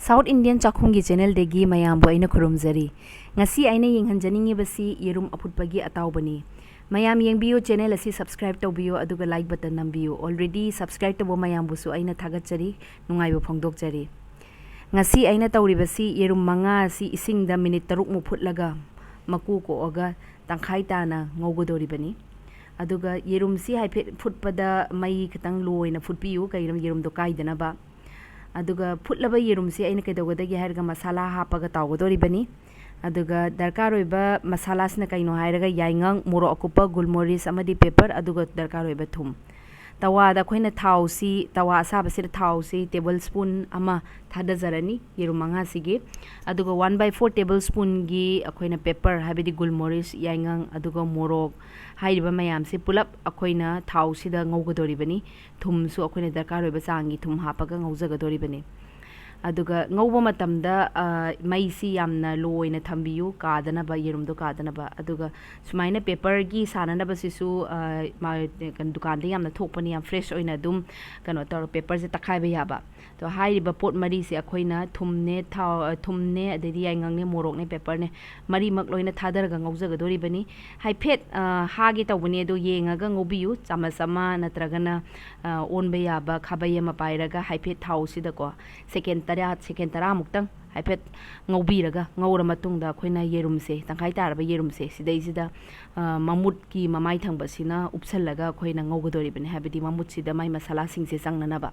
South Indian Chakhumgi channel degi mayambu aina khurumjari. Ngasi aina yenghanjaningi basi yerum aputpagi atawbani. Mayam yengbiyo channel asi subscribe tawbiyo aduga like button nambiyo. Already subscribe tabo mayambu su aina thagatjari nungaibo phongdokjari. Ngasi aina tawribasi yerum manga asi isingda minute 3 mu phutlaga maku ko oga tangkhai tana ngaugodoribani. Aduga yerum si haipet phutpada mai katang loina phutpiyu kairam yerum do kaidana ba. Aduga putlaba yerumsi aina kaidogdagi hairga masala hapaga tawgodoribani. Aduga darkar oiba masala sina kaino hairga yaingang moro akupa gulmoris amadi pepper aduga darkar oiba thum. Tawa da khoina thausi tawa asaba sir thausi tablespoon ama thadazarani yerumanga sige. Aduga 1/4 tablespoon gi akhoina pepper habidi gulmoris yaingang aduga morok hairiba mayam se pulap akhoina thausi da ngaugodoribani. Thum su akhoina darkar oiba changi thum hapaga ngaujagodoribani. Aduga ngauba matamda mai si yamna loina thambiyu kadana ba yerumdo kadana ba aduga sumaina paper gi sanana ba sisu ma kan dukan de yamna thokpani yam fresh oina dum kano tor paper je takhai ba yaba to hai ba pot mari se akhoina thumne thumne adedi aingang ne morok ne paper ne mari mak loina thadar ga ngaujagadori bani hai phet ha gi tawbani do yenga ga ngobiyu chamasama natragana on ba yaba khabaya ma pairaga hai phet thausi da ko second second tara muktang haipet ngaubiraga ngaura matungda khoina yerumse tangkai taraba yerumse sidaisida mamut ki mamai thangba sina upsallaga khoina ngaugodori bane habidi mamut sida mai masala singse sangnana ba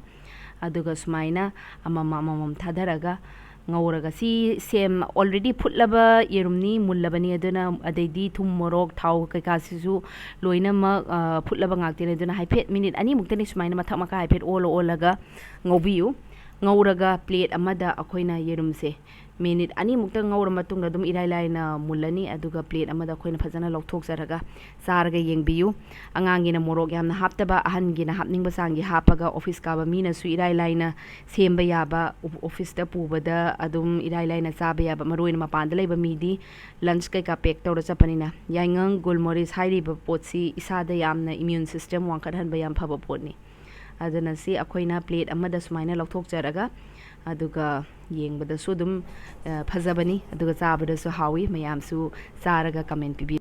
aduga sumaina amam thadaraga ngauraga si sem already phutlaba yerumni mullabani aduna adaidi thum morok thau kaika sisu loina ma phutlaba ngaktene aduna haipet minute ani muktani sumaina mathak maka haipet olaga ngaubiyu ngauraga plate amada akhoina yerumse minute ani mukta ngaura matungda dum irai laina mulani aduga plate amada akhoina phajana lokthokjaraga sarga yengbiyu angangina morok yamna haptaba ahangina hapningba sangi hapaga office kaba mina su irai laina semba yaba office ta pubada adum irai laina chaba yaba maroina mapanda leiba midi lunch kai ka pack tawra chapanina yaingang gulmoris hairiba potsi isada yamna immune system wangkadhan bayam phaba potni adana si akhoina plate amada sumaina lokthokjaraga aduga yengbada su dum phajabani aduga chabada su hawi mayam su charaga comment pibi